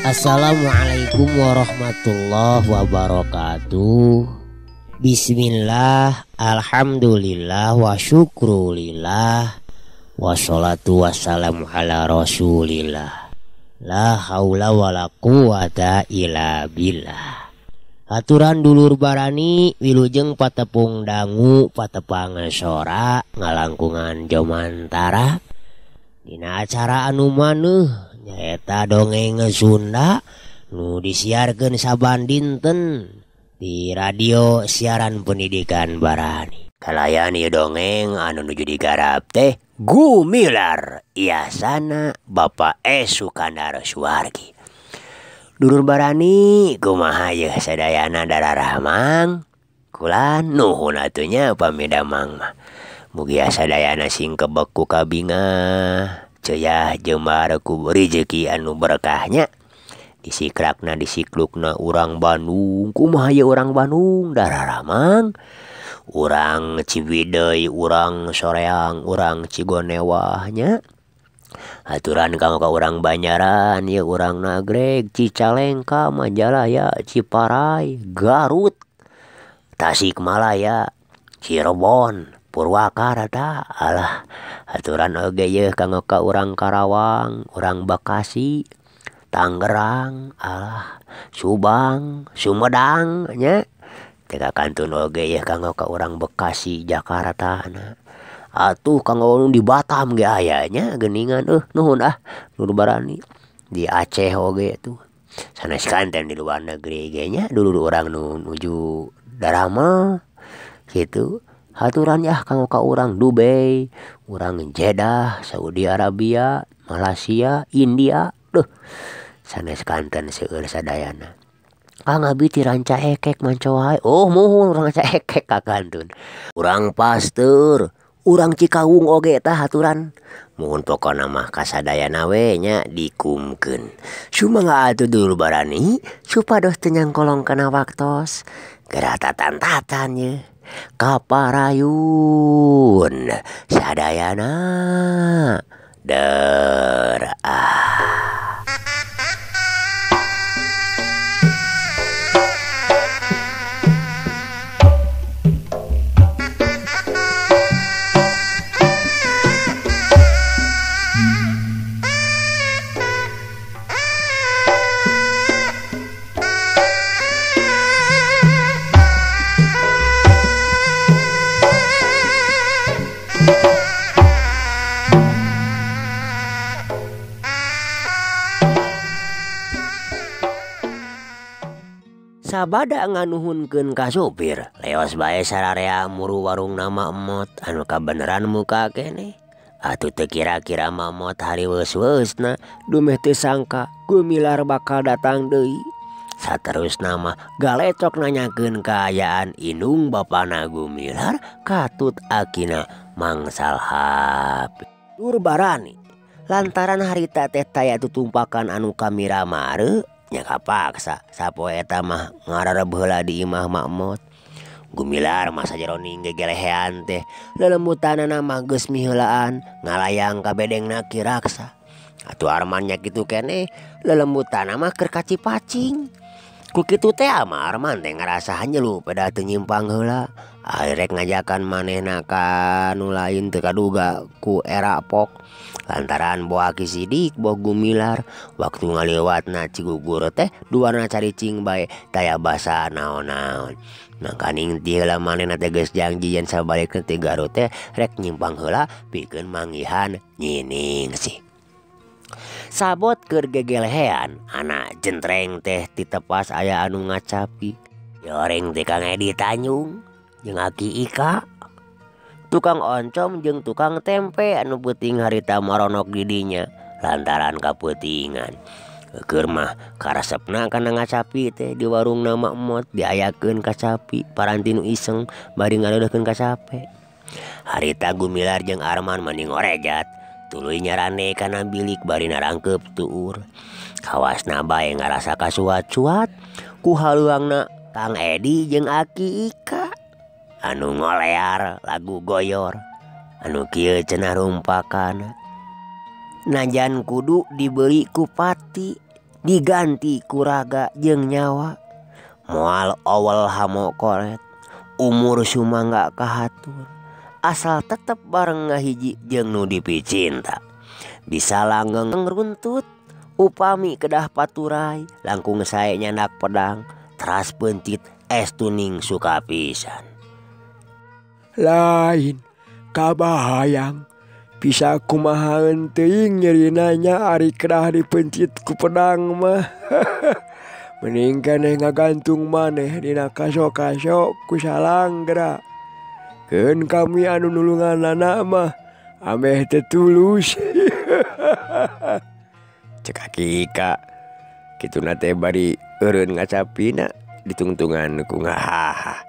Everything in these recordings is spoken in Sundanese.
Assalamualaikum warahmatullahi wabarakatuh. Bismillah, alhamdulillah, wa syukrulillah, wassalatu wassalamu ala rasulillah. La haula wa la quwata illa billah. Aturan dulur barani wilujeng patepung dangu patepang sora ngalangkungan jomantara dina acara anu maneuh nyaeta dongeng Sunda nu disiarkeun saban dinten di radio siaran pendidikan barani. Kalayan ieu dongeng anu nuju digarap teh Gumilar iasana Bapak Sukandar Suwargi. Dulur barani kumaha yeuh sadayana dararahmang kulan nuhun atuh nya upami damang mah. Mugi sadayana sing kebeku kabingah ceyah jembar ku rezeki anu berkahnya. Disikrakna disiklukna urang Bandung. Kumaha ye urang Bandung dararahmang? Urang Ciwidey, urang Soreang, urang Cigonewahnya. Aturan kanggo ka urang Banjaran ye urang Nagreg, Cicalengka, Majalaya, Ciparai, Garut, Tasikmalaya, Cirebon, Purwakarta. Alah, aturan oge ye kanggo ka urang Karawang, urang Bekasi, Tangerang, alah, Subang, Sumedang nya. Teka kantun oge ye kanggo ka urang Bekasi, Jakarta na. Atuh kanggo di Batam ge aya nya geuningan nuhun dulur barani. Di Aceh oge tuh. Sanes kanten di luar negeri ge nya dulur urang nu nuju darama kitu. Haturan yah kanggo ka urang Dubai, urang Jeddah, Saudi Arabia, Malaysia, India. Sanes kanten seueur sadayana. Kang abi ti ranca ekek mancoai. Oh muhun urang ranca ekek kakantun. Urang Pasteur, urang Cikawung oge tah haturan. Muhun pokona mah kasadayana we nya dikumkeun. Sumangaa atuh dulur barani supados teu nyangkolong kana waktos. Geura tatan-tatan ye. Kaparayun sadayana sabada nganuhunkeun ka supir leos bae sararea muru warung nama emot anu kabeneran muka keneh. Atuh teu kira-kira mamot hari weus-weusna dumeh teu sangka Gumilar bakal datang deui. Saterusna mah galecok nanyakeun kaayaan indung bapana Gumilar katut akina mangsal hape. Dulur barani lantaran harita teh taya tutumpakan anu kamiramare nya kapaksa sapoe eta mah ngarareb heula di imah makmot. Gumilar masa jeroning gegelehean teh lelembutanana mah geus miheulaan ngalayang ka bedengna Ki Raksa. Atuh Arman nya kitu keneh lelembutana mah keur kacipacing. Ku kitu teh mah Arman teh ngarasa hanyelu pada teu nyimpang heula. Akhirek ngajakan manehna ka nu lain teu kaduga ku era pok. Lantaran boaki sidik boh Gumilar waktu ngaliwatna Cigugur teh duana caricing bae taya basa naon-naon. Nangkaning ti heula manehna teh geus janji yen sabalikna ti Garut teh rek nyimpang heula pikeun manggihan nyining sih. Sabot keur gegelehean anak jentreng teh ditepas aya anu ngacapi. Yoreng teh Kang Edi Tanjung jeung Aki Ika. Tukang oncom jeung tukang tempe anu peuting harita maronok didinya lantaran kapeutingan. Keur mah karesepna kana ngacapi teh di warung nama emot diayakeun kacapi paranti nu iseng bari ngaleuleukkeun kacape. Harita Gumilar jeung Arman mending ngorejat tuluy nyarane kana bilik bari narangkeup tuur. Kawasna bae ngarasa kasuat-suat ku haluangna Kang Edi jeung Aki Ika anu ngolear lagu goyor anu kieu cenah rumpakan. Najan kudu dibeli ku pati diganti ku raga jeung nyawa. Moal awal hamo koret umur sumangga kahatur asal tetep bareng ngahiji jeung nu dipicinta. Bisa langgeng runtut upami kedah paturai langkung sae nyandak pedang teras pentit es tuning suka pisan. Lain kabahayang bisa kumahaeun teuing nyerinanya ari kedah dipencit ku pedang mah. Mending keneh ngagantung maneh dina kaso-kaso ku salanggra. Keun kami anu nulunganana mah ameh teu tulus. Cek Aki Ika kituna teh bari eureun ngacapina ditungtungan ku ngahaha.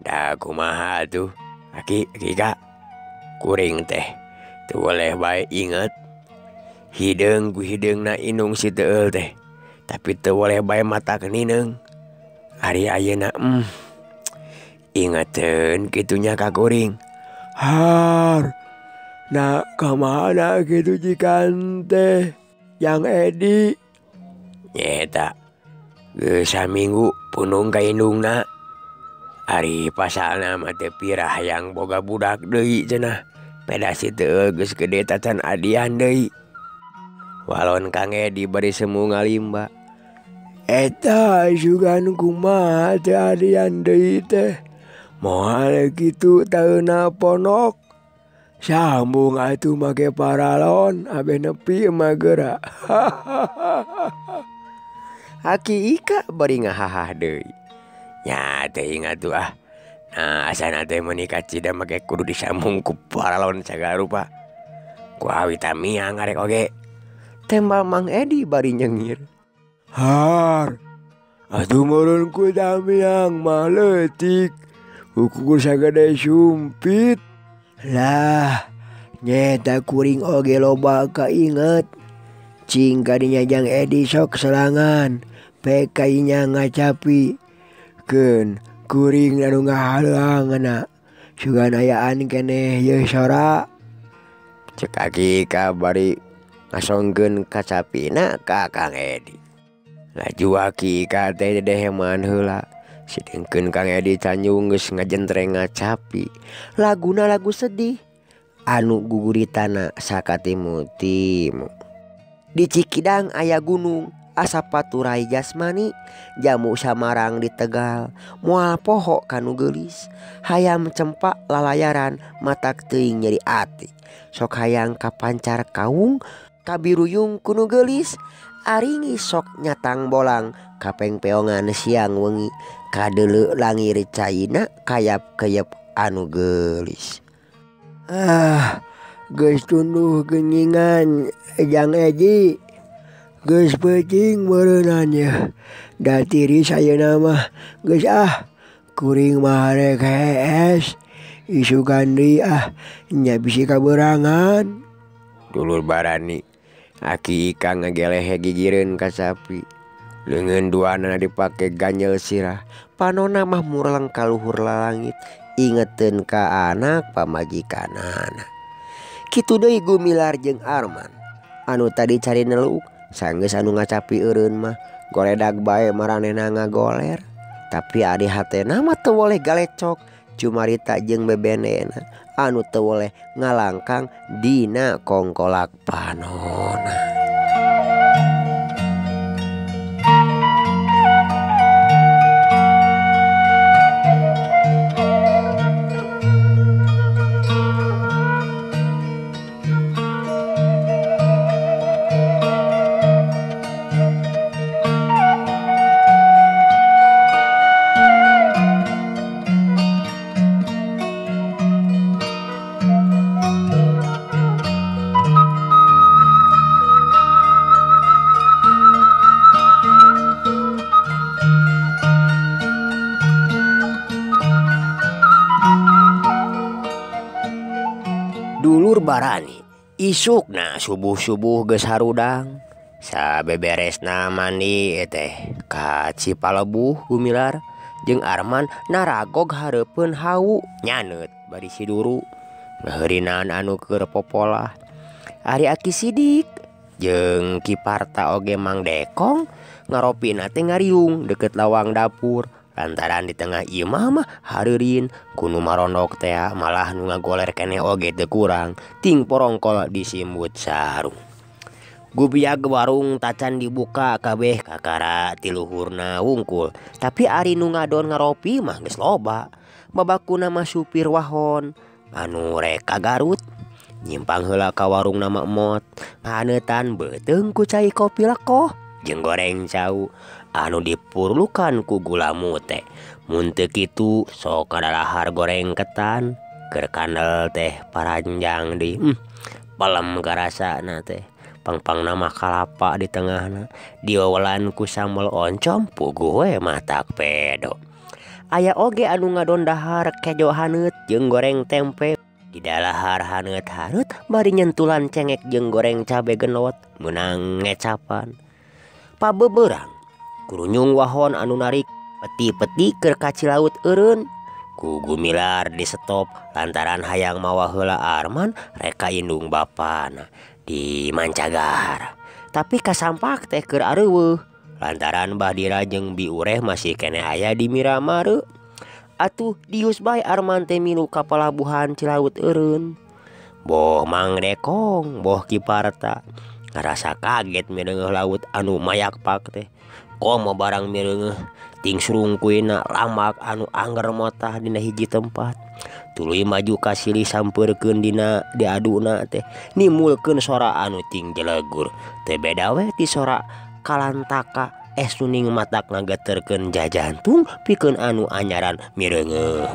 Da kumaha tuh Aki Ika. Kuring teh teu boleh bae inget hideung ku hideungna inung si teueul teh tapi teu boleh bae mata kenineng. Ari ayeuna ingeteun kitunya ka kuring. Har na kamana kitu jikan teh Yang Edi? Nyeta geus saminggu punung ka indungna. Ari pasalna mah teu pirah hayang boga budak deui cenah. Pedas teu geus gede tacan adian deui. Walon Kang Edi bari semu ngalimba. Eta sugan kumaha teu adian deui teh. Moal kitu taeuna ponok. Sambung atuh make paralon abeh nepi mah geura. Aki Ika bari ngahaha deui. Nya teuing atuh ah. Nah asana teh meuni kacida make kudu disambung ku paralon sagala rupa. Ku awi tamiang arek oge. Tembal Mang Edi bari nyengir. Har, atuh meureun ku tamiang mah leutik. Ukur sagede sumpit. Lah, nyeta kuring oge loba kainget. Cing kadinya Jang Edi sok serangan. Pekainya ngacapi. Keun kuring anu ngahaluangeuna sugan ayaan keneh yeuh sora. Cek Aki Ika bari ngasongkeun kacapina ka Kang Edi. Laju Aki Ika teh deheman heula. Sidengkeun Kang Edi Tanjung geus ngajentreng ngacapi. Laguna lagu sedih anu guguritana sakatimu-timu. Di Cikidang aya gunung asap paturai jasmani jamu samarang di Tegal moal poho kanu geulis hayam cempak lalayaran matak teuing nyeri ati sok hayang kapancar kaung kabiruyung kunu geulis aringi sok nyatang bolang kapeng peongan siang wengi kadeuleu langir caina kayap-keyep anu geulis. Geus tunduh geuningan Jang Edi. Geus peuting meureunannya. Da tiris ayeuna mah geus kuring mah rek hees. Isukan deui nya bisi kaberangan. Dulur barani Aki Ika ngagelehe gigireun kacapi. Leungeun duana dipake ganjel sirah. Panonna mah murlang ka luhur langit ingeteun ka anak pamajikanana. Kitu deui Gumilar jeung Arman anu tadi cari neluk. Sanggeus anu ngacapi eureun mah goledag bae maranehna ngagoler. Tapi adi hatena mah teu boleh galecok cumarita jeung bebenena anu teu boleh ngalangkang dina kongkolak panonna. barani isukna subuh-subuh geus harudang sabeberesna mandi teh ka Cipalebuh Gumilar jeung Arman naragog hareupeun hawu nyaneut bari siduru ngaheurinaan anu keur popolah. Ari Aki Sidik jeung Kiparta oge Mang Dekong ngaropina teh ngariung deket lawang dapur lantaran di tengah imah mah hareurin kunu marondok teh malah nu ngagoler keneh oge teu kurang ting porongkol disimbut sarung. Gubiag warung tacan dibuka kabeh kakara ti luhurna wungkul tapi ari nu ngadon ngaropi mah geus loba. Babakuna mah supir wahon anu rek ka Garut nyimpang heula ka warung nama Emot nganeutan beuteung ku cai kopi lekoh jeung goreng cau anu dipurlukan ku gula mute. Mun teu kitu sok kadalahar goreng ketan keur kandel teh paranjang di palem karasana teh pang-pang nama kalapa di tengahna diowelan ku sambal oncom puguh we matak pedo. Aya oge anu ngadon dahar kejo haneut jeung goreng tempe di dalahar haneut-haneut bari nyentulan cengek jeung goreng cabe genot meunang ngecapan. Pabeberang kurunyung wahon anu narik peti-peti keur ka Cilaut eureun ku Gumilar di stop lantaran hayang mawa heula Arman rek ka indung bapana di Mancagahar. Tapi kasampak teh keur areuweuh lantaran Bahdira jeung Bi Ureh masih keneh aya di Miramar. Atuh dius bae Arman teh milu ka pelabuhan Cilaut eureun. Boh Mang Dekong, boh Kiparta ngarasa kaget mireungeuh laut anu mayak pak teh. Komo barang mireungeuh ting surungkuina lamak anu angger motah dina hiji tempat. Tuluy maju ka silih sampeurkeun dina diaduna teh nimulkeun sora anu ting jelegur. Teu beda we ti sora kalantaka suning matak ngageterkeun jajantung pikeun anu anyaran mireungeuh.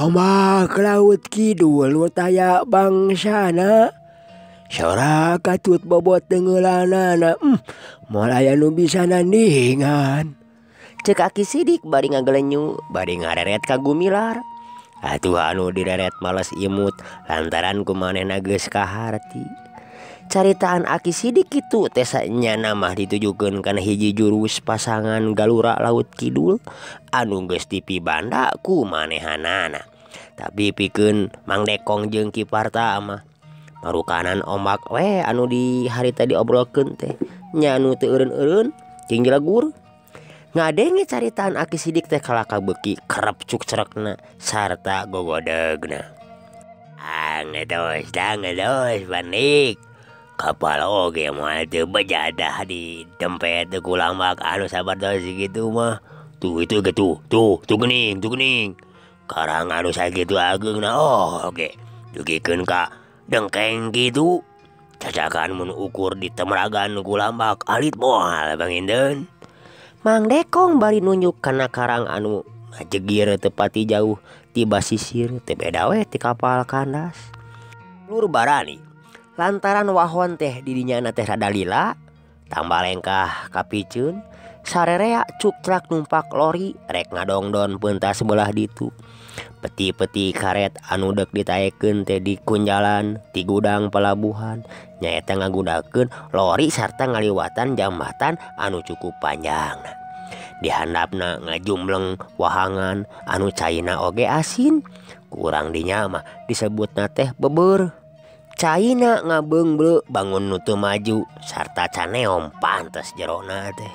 Omah ke laut kidul taya bangsana sora katut bobot tengeulanana moal aya nu bisa nandingan. Cek Aki Sidik bari ngagelenyu bari ngareret ka Gumilar. Atuh anu direret males imut lantaran kumanehna geus kaharti. Caritaan Aki Sidik kitu teh saenyana mah ditujukeun kana hiji jurus pasangan galura laut kidul anu geus dipibanda ku manehanana. Tapi pikeun Mang Dekong jeung Kiparta mah marukanan ombak we anu di harita diobrolkeun teh nya anu teu eureun-eureun jeung jelegur. Ngadenge caritaan Aki Sidik teh kalaka beuki kerep cuk cerekna sarta gogodegna. Ngedos Bandik. Kapal oge moal teu bejadah di dempet ku lamak anu sabardos gitu mah. Tuh itu gitu. Tuh geuning. Karang anu sakitu ageungna oge dugikeun ka dengkeng gitu. Cacakan mun ukur di temeragan ku lamak alit moal bangindeun. Mang Dekong bari nunjuk kana karang anu ngajegir tepati jauh ti basisir teu beda we ti kapal kandas. Lur barani lantaran wahon teh didinyana teh rada lila tambah lengkah kapiceun sarerea cuk trak numpak lori rek ngadongdon peuntas sebelah ditu. Peti-peti karet anu dek ditaekeun teh di kunjalan ti gudang pelabuhan nyaeta ngagudakeun lori sarta ngaliwatan jambatan anu cukup panjang. Di handapna ngajumleng wahangan anu caina oge asin kurang dinya mah disebutna teh bebeur. Caina ngabeungbeu bangun nu teu maju sarta caneom pantes jerona teh.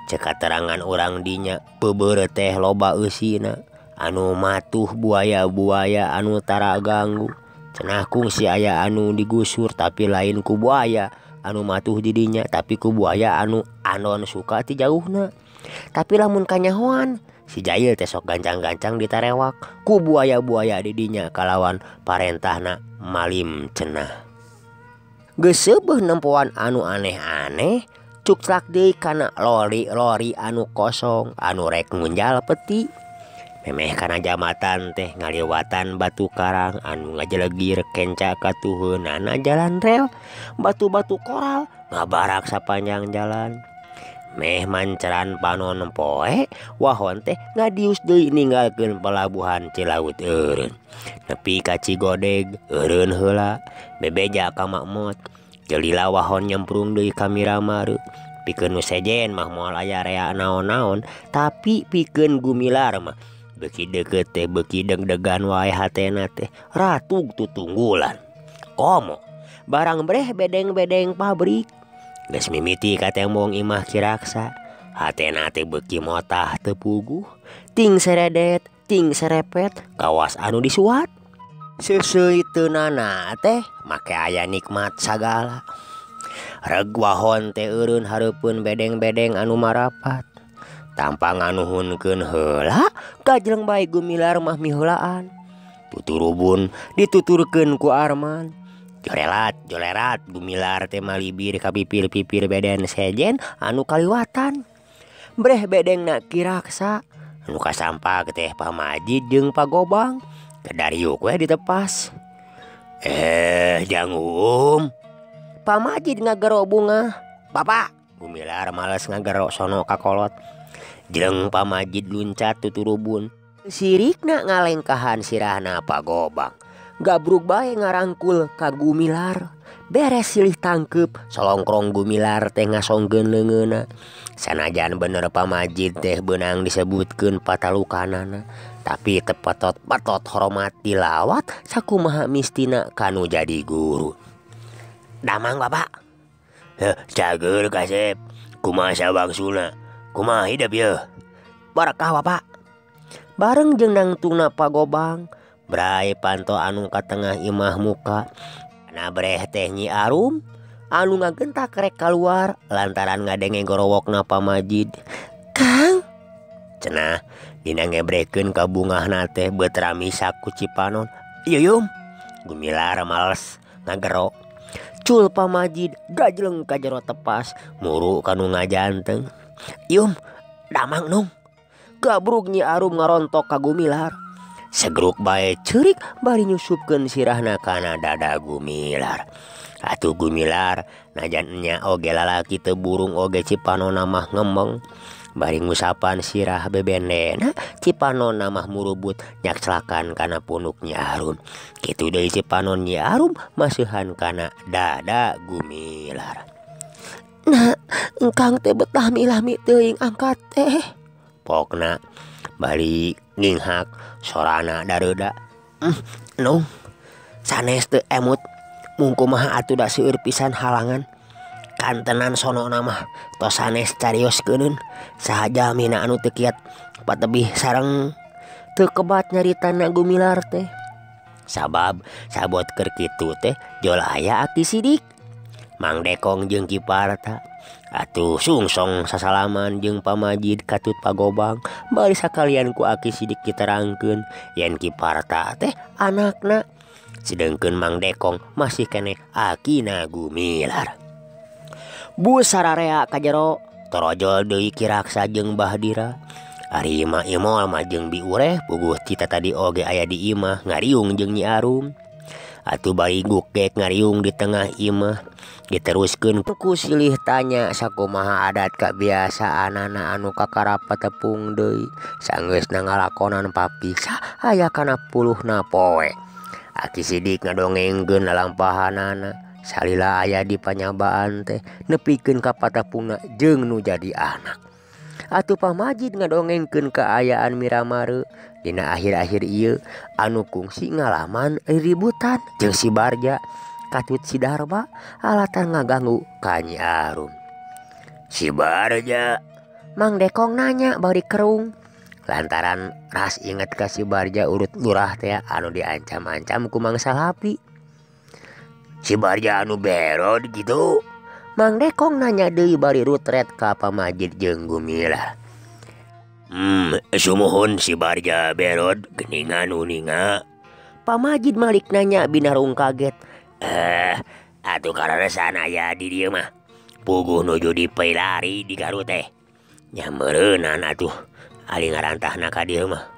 Cek katerangan urang dinya bebeur teh loba eusina anu matuh buaya-buaya anu tara ganggu. Cenah kungsi aya anu digusur tapi lain ku buaya anu matuh di dinya tapi ku buaya anu anon suka ti jauhna. Tapi lamun kanyahoan si Jahil teh sok gancang-gancang ditarewak ku buaya-buaya didinya kalawan parentahna Malim cenah. Geus seubeuh nempoan anu aneh-aneh cuklak deui kana lori-lori anu kosong anu rek ngunjal peti. Memeh kana jamatan teh ngaliwatan batu karang anu ngajelegir kenca katuheunana jalan rel. Batu-batu koral ngabarak sapanjang jalan. Meh manceran panon poe wahon teh ngadius deui ninggalkeun pelabuhan Cilaut eureun. Nepi ka Cigodeg eureun heula bebeja ka Makmot. Jelila wahon nyemprung deui ka Miramare. Pikeun nu sejen mah moal aya rea naon-naon, tapi pikeun Gumilar mah beuki deukeut teh beuki deg-degan wae hatena teh ratug tutunggulan. Komo barang breh bedeng-bedeng pabrik. Geus mimiti ka tembong imah Kiraksa. Hatena teh beuki motah teu puguh. Ting seredet, ting serepet, kawas anu disuat. Seuseuiteunana teh make aya nikmat sagala. Reg wahon teh eureun hareupeun bedeng-bedeng anu marapat. Tampang nganuhunkeun heula kajleng bae Gumilar mah miheulaan. Tuturubun dituturkeun ku Arman. Jolerat Gumilar teh malibir ka pipir-pipir beden sejen anu kaliwatan. Breh bedengna Kiraksa anu kasampak teh Pamajid jeung Pagobang. Kedariuk we ditepas. Jangum. Pamajid ngagero bunga. Bapak. Gumilar males ngagero sono kakolot. Jeung Pamajid luncat tuturubun. Sirikna ngalengkahan sirahna Pagobang. Gabruk bae ngarangkul ka Gumilar. Beres silih tangkep solongkrong Gumilar teh ngasongkeun leungeunna. Sanajan bener Pamajid teh beunang disebutkeun patalukanana, tapi tepatot-patot hormat dilawat sakumaha mistina kanu jadi guru. Damang Bapak. Cager Kasep. Kumaha sabangsuna? Kumaha hidup ye? Barakah Bapak. Bareng jeung nangtungna Pagobang, bray panto anu ka tengah imah muka. Kana breh teh Nyi Arum anu ngagentak rek kaluar lantaran ngadenge gorowokna Pamajid. Kang cenah dina ngebrekeun ka bungahna teh beut ramisak ku Cipanon. Ieu Yum. Gumilar males ngagero. Cul Pamajid gajleng ka jero tepas muru kanu ngajanteng. Yum, damang nung. Gabruk Nyi Arum ngarontok ka Gumilar. Segruk bae ceurik bari nyusupkeun sirahna kana dada Gumilar. Atuh Gumilar najan nya oge lalaki teu burung oge Cipanonna mah ngembeng. Bari ngusapan sirah bebendena Cipanonna mah murubut nyakselakan kana punuk Nyi Arum. Kitu deui Cipanon Nyi Arum maseuhan kana dada Gumilar. Nah, engkang teh betah milah-mi teuing angkat teh. Pokna bari ninghak sorana dareuda. Nung, sanes teu emut. Mungku mah atuh da seueur pisan halangan. Kantenan sonona mah tos sanes carioskeun. Sahaja mina anu teu kiat patebih sareng teu kebat nyaritana Gumilar teh. Sabab sabot keur kitu teh jol aya aki sidik. Mang Dekong jeung Ki Parta atuh sungsong sasalaman jeung Pamajid katut Pagobang. Bari sakalian ku aki sidik diterangkeun yen Ki Parta teh anakna. Sedengkeun Mang Dekong masih keneh akina Gumilar. Bu sararea ka jero torojol deui Kiraksa jeung Bahdira. Ari imah imol mah jeung Bi Ureh puguh cita tadi oge aya di imah ngariung jeung Nyi Arum. Atuh bari gukek ngariung di tengah imah. Diteruskeun ku silih tanya sakumaha adat kabiasaanana anu kakarapat tepung deui. Sanggeusna ngalakonan papisah aya kana 10na poe. Aki sidik ngadongengkeun lalampahanana. Salila aya di panyabaan teh nepikeun ka patepungna jeung nu jadi anak. Atuh Pamajid ngadongengkeun kaayaan Miramare dina akhir-akhir ieu anu kungsi ngalaman riributan jeung si Barja katut si Darba alatan ngaganggu ka Nyi Arum. Si Barja, Mang Dekong nanya bari kerung lantaran ras inget ka si Barja urut lurah teh anu diancam-ancam ku Mang Salapi. Si Barja anu berod gitu. Mang Dekong nanya deui bari rutret ka Pamajid jeung Gumilar. Sumuhun si Barja Berod geningan uninga. Pamajid Malik nanya binarung kaget. Atuh karana sana ya di dieu mah. Puguh nuju dipeilari di Garut teh. Nya meureunnan atuh ali ngarantahna ka dieu mah.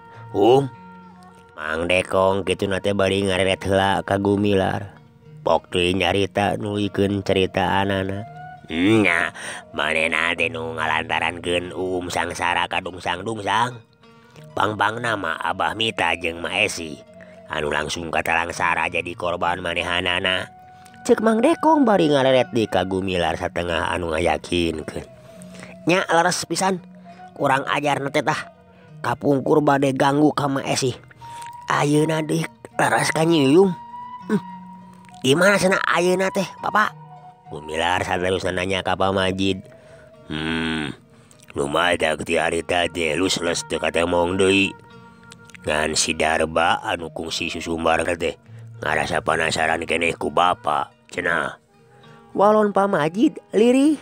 Mang Dekong kituna teh bari ngareret heula ka Gumilar. Pok teuing nyarita nulikeun cerita anana. Nya manehna teh nu ngalantarankeun sangsara ka dungsang-dungsang. Pang nama Abah Mita jeung Ma Esi anu langsung katalangsara jadi korban manehanana. Cek Mang Dekong bari ngareret di ka Gumilar satengah anu ngayakinkeun. Nya leres pisan kurang ajar teh tah kapungkur bade ganggu ka Ma Esi. Ayeuna deuk leres ka nyuyung. Gimana cenah ayeuna teh Bapak? Gumilar saterusna nanya ka Pamajid. Lumadak ti harita teh lus-lus teu katemong deui. Ngan si Darba anu kungsi susumbar teh ngarasa penasaran keneh ku bapa cenah. Walon Pamajid lirih.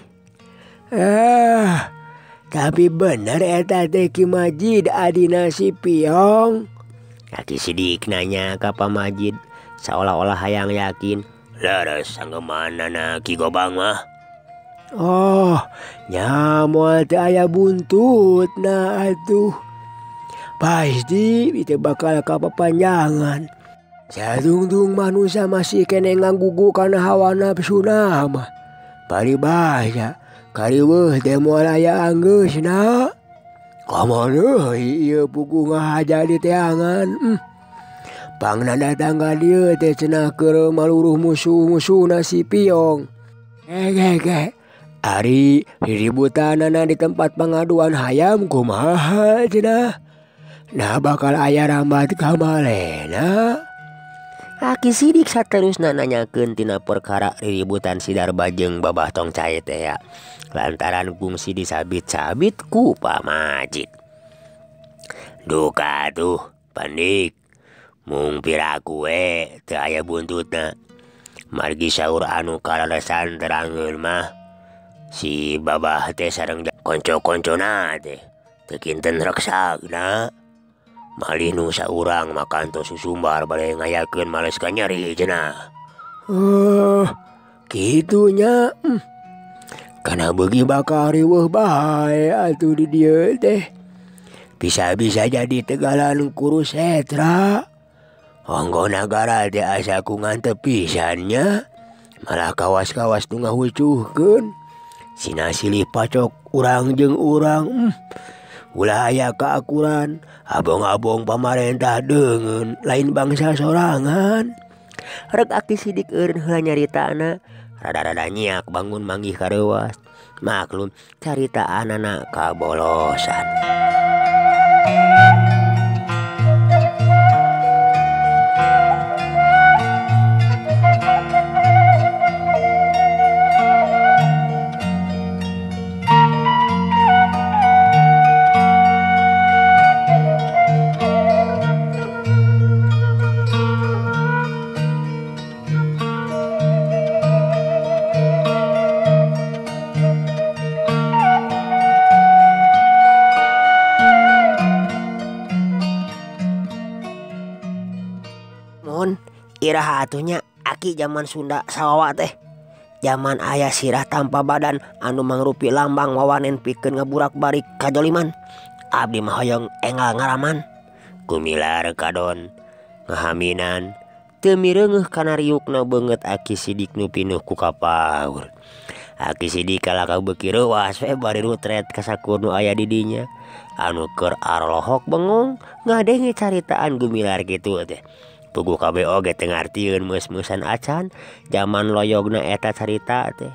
Tapi bener eta teh Ki Majid adina si Piong. Aki Sidik nanya ka Pamajid seolah-olah hayang yakin. Laras sanggemanana Ki Gobang mah. Nya moal teu aya buntutna atuh. Pasti itu bakal kapapanjangan. Sadungdung manusia masih kene nganggugu kana hawa nafsuna mah. Bari bahaya kariweuh teh moal aya anggeusna. Kamana ieu puguh ngahaja di teangan. Pangnana tangga dieu teh cenah keur maluruh musuh-musuhna si Piong. Ari riributanana di tempat pengaduan hayam kumaha cenah. Nah bakal aya rambat ka malena. Aki Sidik saterusna nanyakeun tina perkara riributan si Darba jeung Babah Tong Cae teh ya. Lantaran kungsi disabit-sabit ku Pamajid. Duka tuh Pandik. Mung piraku teu aya buntutna. Margi saur anu kalalesan terangeun mah. Si Babah teh sareng konco-koncona teh teu kinten reksagna. Malih nu saurang makantos susumbar bade ngayakeun males ka nyeri cenah. Kitunya. Kana beugi bakal riweuh bae atuh di dieu teh. Bisa-bisa jadi tegalan kurus setra. Onggo nagara teh asa ku ngantep pisannya. Malah kawas-kawas nu ngahucuhkeun. Sina silih pacok urang jeung urang. Ulah aya keakuran. Abong-abong pamarentah deungeun lain bangsa sorangan. Rek Aki Sidik eureun heula nyaritana. Rada-rada nyiak bangun manggih kareuwas. Maklum caritaanana kabolosan. Iraha atunya Aki zaman Sunda sawawa teh. Zaman aya sirah tanpa badan anu mangrupi lambang wawanen pikeun ngaburak-barik kajoliman. Abdi mah hoyong enggal ngaraman. Gumilar kadon ngahaminan teu mireungeuh kana riukna beungeut Aki Sidik nu pinuh ku kapaur. Aki Sidik kalaka beuki reuwas we bari rutret ka sakur nu aya di dinya. Anu keur arlohok bengong ngadenge caritaan Gumilar kitu teh. Puguh kabeh oge teu ngartieun meus-meusan acan zaman loyogna eta carita teh.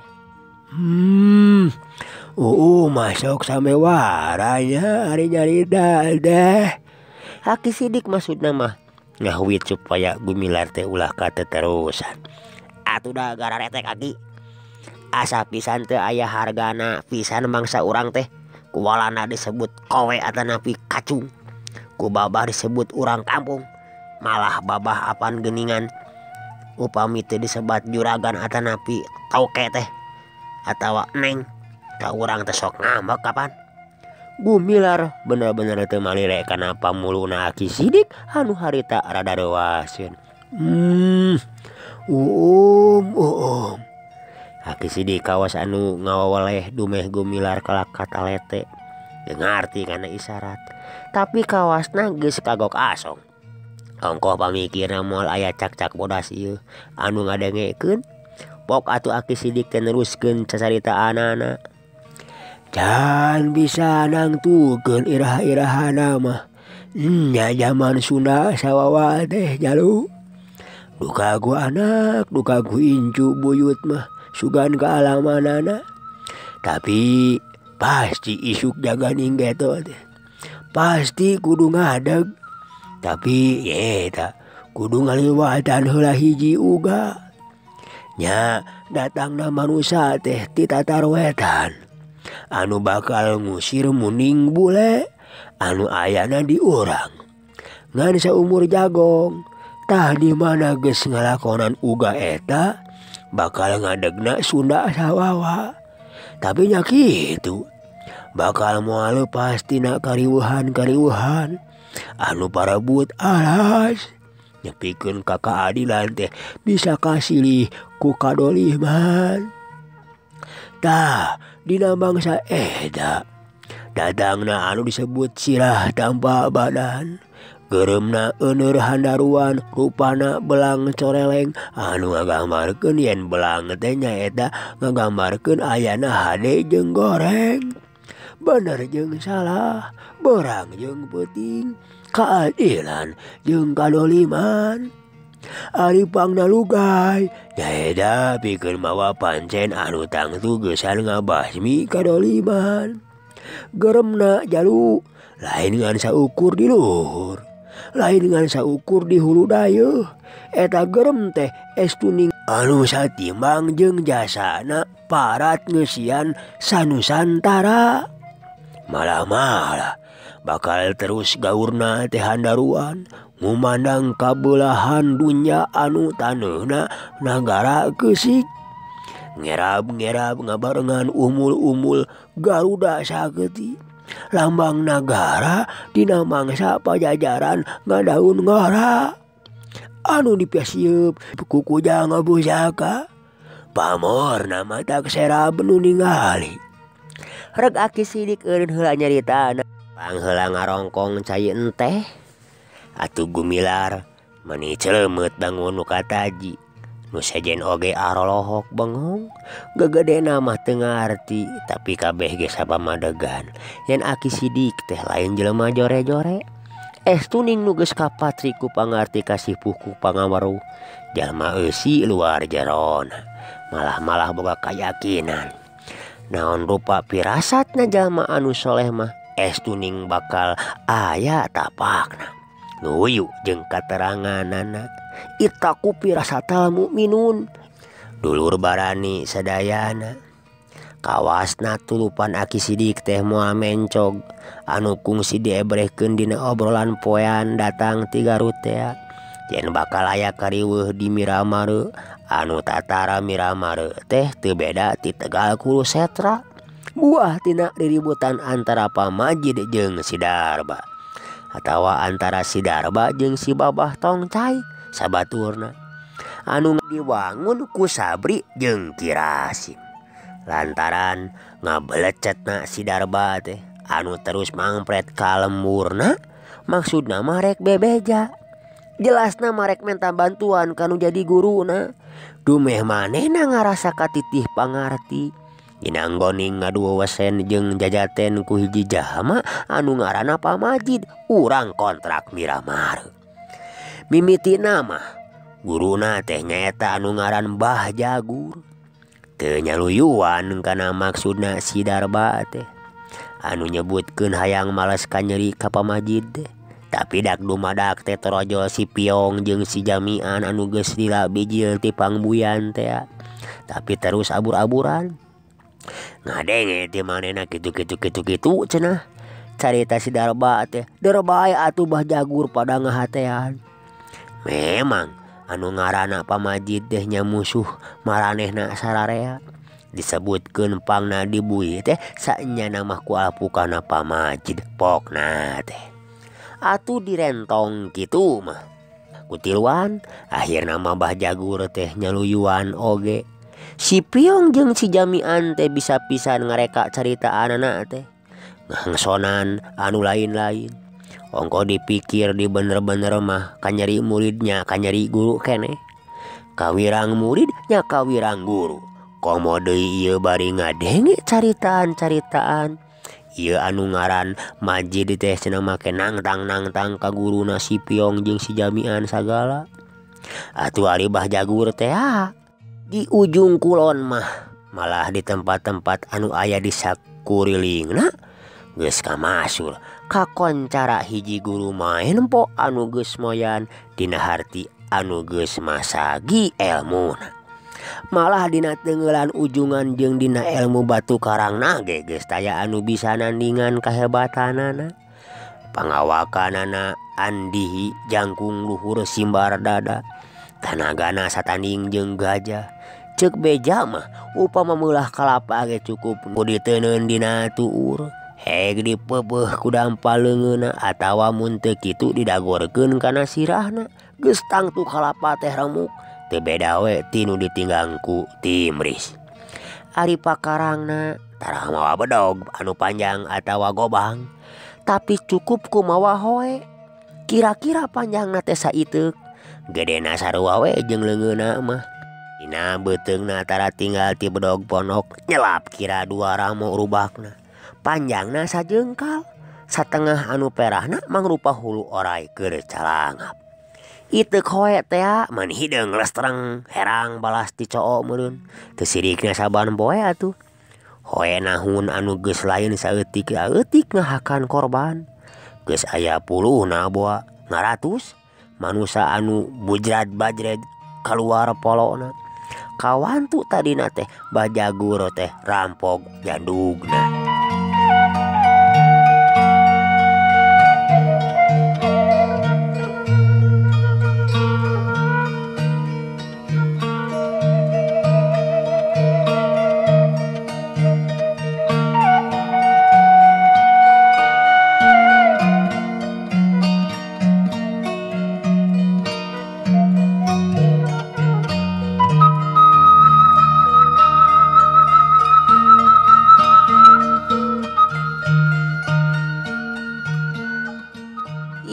Masuk samewaranya ari nyarita teh. Aki Sidik maksudna mah ngahuit supaya Gumilar teh ulah kateterusan. Atuh da gara retek Aki. Asa pisan teu aya hargana pisan mangsa urang teh. Ku walana disebut kowe atanapi kacung. Ku babah disebut urang kampung. Malah babah apan geningan upami teu disebat juragan atanapi tauke teh atawa neng ka urang teh sok ngambek kapan. Gumilar bener-bener teu malirek kana pamuluna Aki Sidik anu harita rada rewaseun. Aki Sidik kawas anu ngawaweleh dumeh Gumilar kelak katalete. Ngarti kana isyarat. Tapi kawasna geus kagok asong. Ongkoh pamikirna moal aya cak-cak bodas ieu anu ngadengekeun. Pok atuh Aki Sidik teh neruskeun cacaritaanana. Can bisa nangtukeun irah-irahana mah. Nya zaman Sunda sawawa teh jalu. Duka ku anak, duka ku incu buyut mah sugan ka alamanana. Tapi pasti isuk jaga ninggeto teh. Pasti kudu ngadeg. Tapi eta kudu ngaliwatan heula hiji uga. Nya datangna manusia teh ti tatar wetan. Anu bakal ngusir muning bule anu ayana di urang. Ngan saumur jagong tah di mana geus ngalakonan uga eta bakal ngadegna Sunda sawawa. Tapi nya kitu bakal moal pastina kariweuhan anu parebut alas nyepikeun ka kaadilan teh bisa kasilih ku kadoliman. Tah dina bangsa eta datangna anu disebut sirah tanpa badan. Geuremna euneur handaruan rupana belang coreleng anu ngagambarkeun yen belang teh nyaeta ngagambarkeun ayana hade jeung goreng. Bener jeung salah, berang jeung peuting, kaadilan jeung kadoliman. Ari pangna lugay nyaeta pikeun mawa pancen anu tangtu geusan ngabasmi kadoliman. Geremna jalu lain ngan saukur di luhur, lain ngan saukur di hulu dayeuh. Eta gerem teh estuning anu satimbang jeung jasana parat ngeusian sanusantara. Malah bakal terus gaurna teh handaruan ngumandang kabelahan dunya anu taneuhna nagara keusik. Ngerab-ngerab ngabarengan umul-umul Garuda sageuti. Lambang nagara dina mangsa pajajaran ngadaun ngora. Anu dipasieup ku kujang abusaka. Pamor nama tak serab nu ningali. Reg Aki Sidik eureun heula nyaritana. Pangheula ngarongkong cai enteh. Atuh Gumilar meuni celeumeut bangun nu kataji. Nu sejen oge arolohok bengong. Gegedena mah teu ngarti tapi kabeh ge sapamadegan. Yen Aki Sidik teh lain jelema jore-jore. Estuning nu geus kapatri ku pangarti kasih puku pangaweruh. Jalma eusi luar jerona. Malah boga kayakinan. Naon rupa pirasatna jalma anu soleh mah estuning bakal aya tapakna. Nuyu jeung kateranganana itaku pirasatal mukminun. Dulur barani sadayana. Kawasna tulupan Aki Sidik teh moal mencog anu kungsi diebrehkeun dina obrolan poean datang ti Garut teh. Yen bakal aya kariweuh di Miramare anu tatara Miramare teh teu beda ti Tegal Kulu Setra. Buah tina riributan antara Pamajid jeung si Darba atawa antara si Darba jeung si Babah Tongcai sabaturna anu diwangun ku Sabri jeung Kirasim. Lantaran ngabelecetna si Darba teh anu terus mangpret ka lemburna maksudna marek bebeja. Jelasna marek minta bantuan kanu jadi guruna. Dumeh manehna ngarasa katitih pangarti. Inanggoning ngaduwesen jeung jajaten ku hiji jalma anu ngaranna Pamajid urang kontrak Miramare. Mimitina mah guruna teh nyaeta anu ngaran Mbah Jagur. Teu nyaluyuan kana maksudna si Darba teh anu nyebutkeun hayang males kanyeri ka Pamajid teh. Tapi dak dumadak teh torojol si Piong jeung si Jamian anu geus dilabijil ti Pangbuyan teh. Tapi terus abur-aburan. Ngadenge ti manehna kitu cenah. Carita si Darba teh derbae atuh Mbah Jagur pada ngahatean. Memang anu ngaranna Pamajid teh nya musuh maranehna sararea. disebutkeun pangna dibuih teh sanya nama ku alpukana pamajid pokna teh atuh direntong kitu mah kutiluan akhirna mah Bah Jagur teh nyaluyuan oge si Piong jeung si Jamian teh bisa pisan ngareka caritaanana teh ngangsonan anu lain-lain ongko dipikir di bener-bener mah kanyeri muridnya kanyeri guru keneh kawirang murid nya kawirang guru komo deui ieu bari ngadenge caritaan ieu anu ngaran Majid teh cenah make nangtang ka guruna si Piong jeung si Jamian sagala atuh ari Bah Jagur teh di ujung kulon mah malah di tempat-tempat anu aya di sakurilingna geus kamasur kakoncara hiji guru main po anu geus moyan dina harti anu geus masagi elmuna malah dina tenggelan ujungan jeung dina ilmu batu karang nage geus taya anu bisa nandingan kahebatanana pangawakanana andihi jangkung luhur simbar dada tanagana satanding jeung gajah ceuk beja mah upama meulah kalapa ge cukup ku diteuneun dina tuur heg dipeueuh ku dampal leungeunna atawa mun teu kitu didagorkeun kana sirahna geus tangtu kalapa teh remuk teu beda we tinu ditinggangku timris ari pakarangna tarah mawa bedog anu panjang atawa gobang tapi cukup ku mawa hoe kira-kira panjangna teh saeuteuk gedena sarua we jeung leungeunna mah dina beuteungna tara tinggal ti bedog ponok nyelap kira 2 ramo rubakna panjangna sajengkal satengah anu perahna mangrupa hulu orai keur calangap iteuk hoe teh mun hideung lestreng herang balas ti coo meureun teu sirikna saban poe atuh hoe nahun anu geus lain saeutik ngahakan korban geus aya 10 na boa ngaratus manusia anu bujrad bajred keluar polona kawan tu tadina teh Bah Jagur teh rampok jandugna.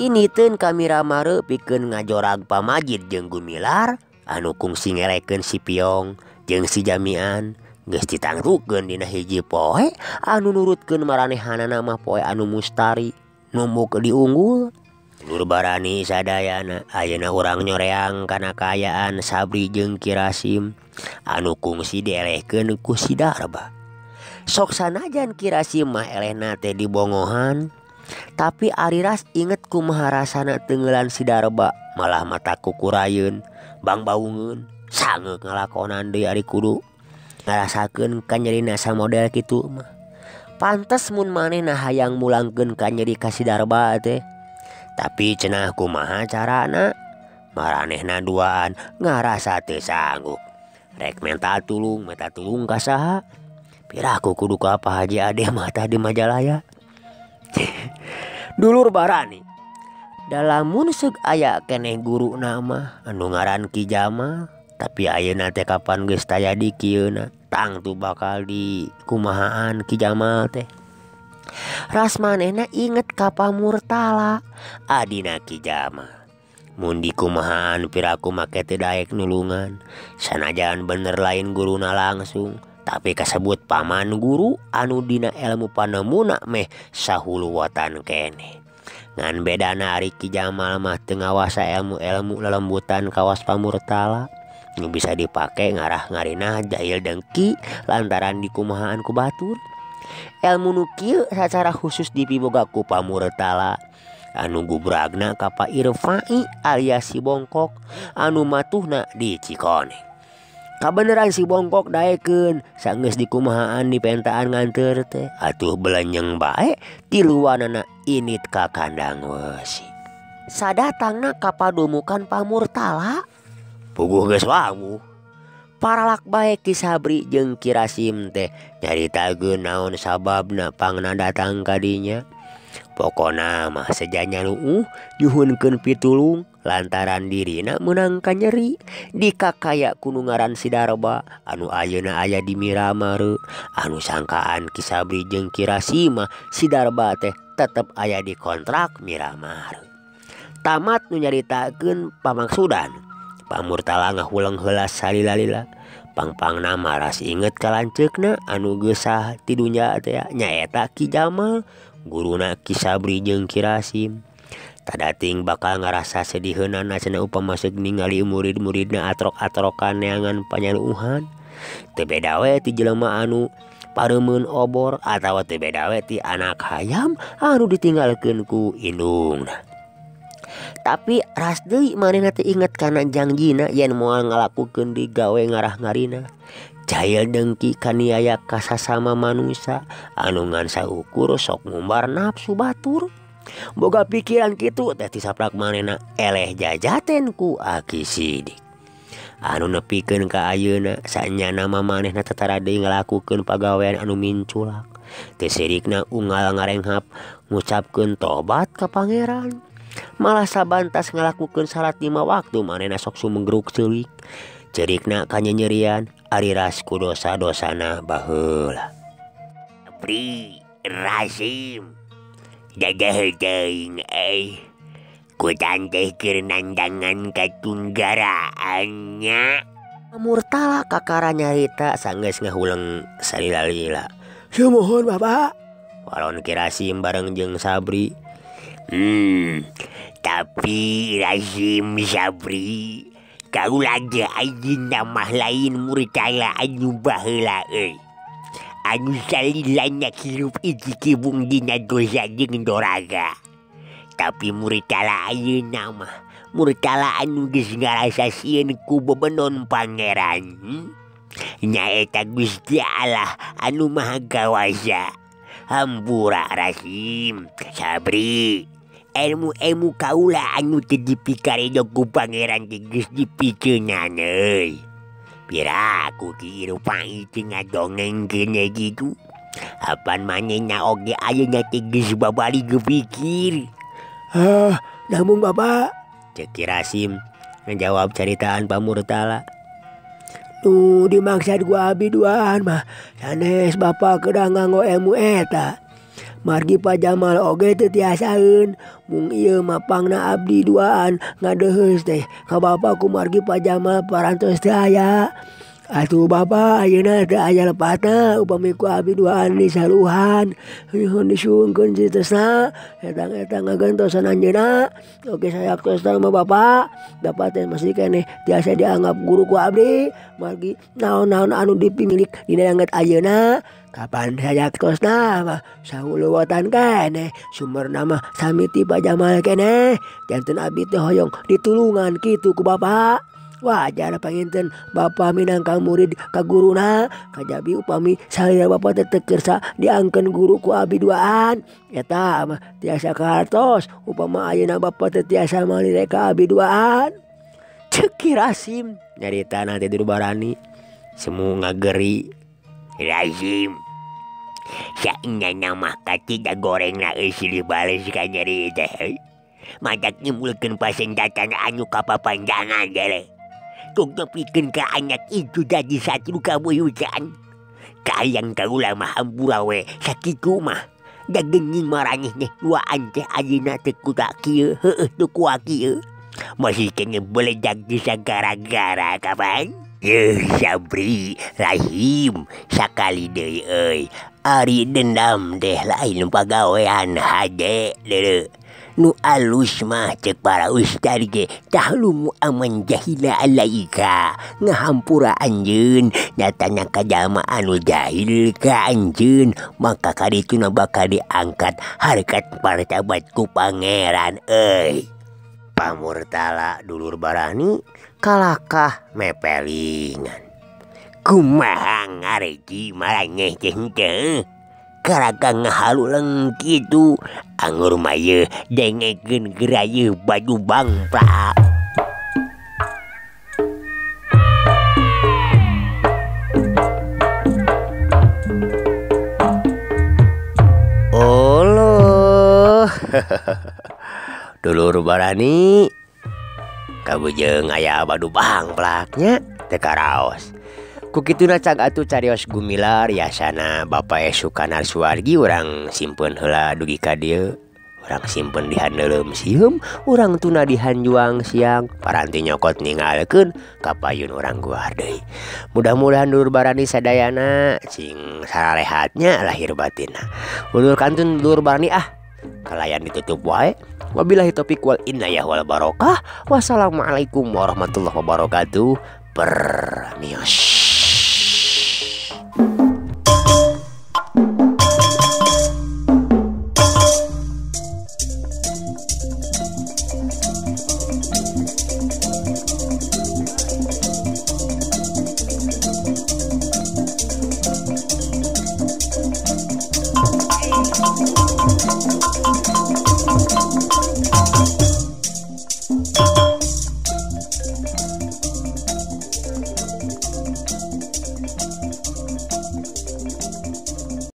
Initeun kami ramare pikeun ngajorag pamajid jeung Gumilar anu kungsi ngelekeun si Piong jeung si Jamian geus ditangtukeun dina hiji poe anu nurutkeun maranehanana mah poe anu mustari numbuk diunggul Nur barani sadayana ayeuna urang nyoreang kana kaayaan Sabri jeung Kirasim anu kungsi dielehkeun ku si Darba sok sanajan Kirasim mah elehna teh dibongohan tapi ariras inget kumaha rasana tenggelan si Darba malah mata kukurayeun bang baungeun sangeuk ngalakonan deui ari kudu ngarasakeun kanyerina samodel kitu mah pantes mun manehna hayang mulangkeun kanyeri ka si Darba teh tapi cenah kumaha carana maranehna duaan ngarasa teu sanggup rek minta tulung ka saha piraku kudu ka Pak Haji Ade mah tah di Majalaya. Dulur barani dalamun seug aya keneh guru nama anu ngaran Ki Jamal tapi ayeuna teh kapan geus taya di kieuna tangtu bakal di kumahaan Ki Jamal teh ras manehna inget ka Pamurtala adina Ki Jamal mun di kumahaan piraku make teu daek nulungan sanajan bener lain guruna langsung tapi kasebut paman guru anu dina ilmu panemuna meh sahuluwatan keneh ngan bedana ari Ki Jamal mah teu ngawasa ilmu lelembutan kawas Pamurtala nu bisa dipake ngarah ngarinah jahil dengki lantaran dikumahaan ku batur ilmu nu kieu sacara khusus dipiboga ku Pamurtala anu gubragna ka Pak Irfai alias si Bongkok anu matuhna di Cikoneng kabeneran si Bongkok daekeun sanggeus dikumahaan di pentaan nganteur teh atuh belenyeng bae tiluanana init ka kandang wesi sadatangna ka padumukan Pamurtala puguh geus wawuh paralak bae Ki Sabri jeung Ki Rasim teh nyaritakeun naon sababna pangna datang ka dinya. Pokona mah sejanya nyuhunkeun pitulung lantaran dirina meunang ka nyeri dikakaya kudu ngaran Sidarba anu ayeuna aya di Miramar. Anu sangkaan Ki Sabri jeung Ki Rasim Sidarba teh tetep aya di kontrak Miramar. Tamat nu nyaritakeun pamangsudan, Pamurtala ngahulang heula salila-lila. Pangpangna maras inget kalanceukna anu geus sah ti dunya teh nyaeta Ki Jamal, guruna Ki Sabri jeung Ki Rasim. Tadating bakal ngarasa sediheunana cenah upama seug ningali murid-muridna atrok-atrokan neangan panyaluhan. Teu beda we ti jelema anu pareumeun obor atawa teu beda we ti anak hayam anu ditinggalkeun ku indungna. Tapi ras deui manehna teh inget kana janjina yen moal ngalakukeun di gawe ngarah-ngarina. Jaya dengki kaniaya ka sasama manusia anu ngan saukur sok ngumbar nafsu batur. Boga pikiran kitu teh tisaprak manehna eleh jajaten ku Aki Sidik. Anu nepikeun ka ayeuna saenyana manehna tatara deui ngalakukeun pagawean anu minculak. Teu sirikna unggal ngarenghap ngucapkeun tobat ka pangeran. Malah sabantas ngalakukeun salat 5 waktu manehna sok sumenggruk ceulik. Cerikna kanyanyerian ari ras ku dosa-dosana baheula. Pri Rasim dadah teuing ku tanteh keur nandangan katunggaraannya. Murtala kakara nyarita sanggeus ngahulang salila-lila. Sumohon Bapak. Walon Ki Rasim bareng jeung Sabri. Tapi Rasim Sabri kaula ge ayeuna mah lain Murtala anu baheula euy. Anu salilana hirup iji kibung dina dosa jeung doraga. Tapi Murtala ayeuna mah Murtala anu geus ngarasa sieun ku bebenon pangeran. Nyaeta Gusti Allah anu Maha Kawasa. Hampura Rasim Sabri. Ilmu kaula anu teu dipikaredog ku pangeran teh geus dipikeunana euy. Piraku ki rupa itu ngadongengkeun gitu. Apan manehna oge ayeuna teh geus babali gepikir. Namun Bapak, Cek Ki Rasim ngejawab caritaan Pamurtala. nu dimaksud gua abdi duaan mah sanes Bapak kedah nganggo ilmu eta. Margi Pak Jamal oge teu tiasaeun mung ieu mah pangna abdi duaan ngadeuheus teh ka Bapak ku margi Pak Jamal parantos teu aya. Atuh Bapak ayeuna teu aya lepatna upami ku abdi duaan di saluhan nyuhun disuungkeun citosna eta ngagentosan anjeunna oge sayaktos mah Bapak teh masih keneh tiasa dianggap guru ku abdi margi naon-naon anu dipimilik dina angget ayeuna. Kapan sayakosna mah sauluwatan keneh sumberna mah sami ti Pak Jamal keneh janten abdi teh hoyong ditulungan kitu ku Bapak. Wajar panginten Bapak minangka murid ka guruna kajabi upami salira Bapak teh teu kersa diangkeun guru ku abdi duaan eta mah tiasa kahartos upama ayeuna Bapak teh tiasa malire ka abdi duaan. Cek Ki Rasim nyaritana teh dirubarani semu ngageri. Rasim saenyana mah katida gorengna euy silih bales ka nyarita madak nimbulkeun pasendatan anu kapapanjangan gere. Tong nepikeun ka anak itu jadi satu kabuyutan. Kayang kaula mah hampura we sakitu mah. Da geuning marangeh nih duaan teh ayeuna teu kutak kieu heueuh teu kuat kieu. Masih kene beledak di sagara-gara kapan? Sabri Rahim sakali deui euy ari dendam deh lain pagawean hade deuleu. Nu alus mah cek para ustad ge tahlumu aman jahila alaika ngahampura anjeun nyatana ka jalma anu jahil ka anjeun maka kadituna bakal diangkat harkat martabat ku pangeran euy. Pamurtala dulur barani kalakah mepelingan. Kumaha ngareki marangeh teh henteu karaka ngahaluleng kitu anggur mah dengekeun gerayeuh baju bangprak. Nur Barani kabujeng aya badu bang plaknya teka raos. Kukituna cag atuh carios gumilar yasana Bapak Sukanar Suwargi urang simpen heula dugi ka dieu. Urang simpen di handeuleum sieum, urang tuna di hanjuang siang, paranti nyokot ningalkeun ka payun urang guar deui. Mudah-mudahan Nur Barani sadayana cing sararehatnya lahir batinna. Ulur kantun Nur Barani kalayan ditutup wae. Wabillahi taufiq wal inayah wal barokah. Wassalamualaikum warahmatullahi wabarakatuh. Permios.